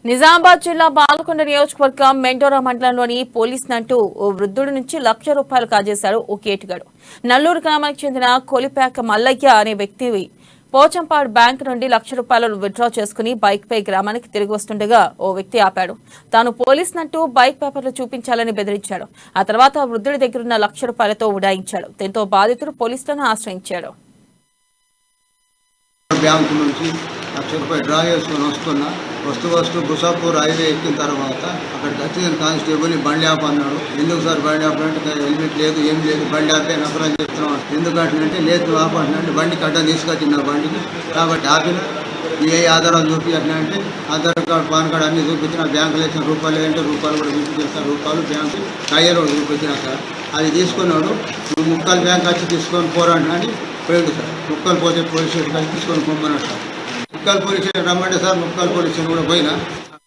నిజామాబాద్ జిల్లా బాల్కొండ నియోజకవర్గం మెండోరా మండలంలోని పోలీస్ నంటూ ఓ వృద్ధుడి నుంచి ₹1,00,000 కాజేశాడు ఓ కేటుగాడు. నల్లూరు గ్రామానికి చెందిన కొలిపాక మల్లయ్య అనే వ్యక్తి పోచంపాడు బ్యాంకు నుండి ₹1,00,000 విత్డ్రా చేసుకుని బైక్ పై గ్రామానికి తిరిగి వస్తుండగా ఓ వ్యక్తి ఆపాడు. తాను పోలీస్ నంటూ బైక్ పేపర్లు చూపించాలని బెదిరించాడు. ఆ తర్వాత వృద్ధుడి దగ్గరున్న ₹1,00,000తో ఉడాయించాడు. దీంతో బాధితుడు పోలీసులను ఆశ్రయించాడు. బ్యాంకు నుంచి ₹1,00,000 డ్రా చేసుకొని వస్తూ బుసాపూర్ హైవే ఎక్కిన తర్వాత అక్కడికి వచ్చిన కానిస్టేబుల్ బండి ఆప్ అన్నాడు. ఎందుకు సార్ బండి ఆప్ అంటే హెల్మెట్ లేదు, ఏం లేదు, బండి ఆపే నఫరాలు చెప్తున్నాడు. ఎందుకంటే లేదు ఆప్ అంటే బండి కట్ట తీసుకొచ్చిన బండికి కాబట్టి ఆపిన ఏ ఆధారాలు చూపించాలంటే అంటే ఆధార్ కార్డు, పాన్ కార్డు అన్నీ చూపించిన, బ్యాంకులో ఇచ్చిన రూపాయలు ఏంటంటే రూపాయలు కూడా చూపించేస్తారు. రూపాయలు బ్యాంకు టైర్ చూపించిన సార్ అది తీసుకున్నాడు. నువ్వు ముక్కలు బ్యాంక్ వచ్చి తీసుకొని పోరాడని పోయాడు సార్. ముక్కలు పోతే పోలీస్ స్టేషన్ తీసుకొని పొమ్మన్నాడు సార్. ముక్కల్ పోలీస్ స్టేషన్ రమ్మంటే సార్ ముక్కల్ పోలీస్ స్టేషన్ కూడా పోయినా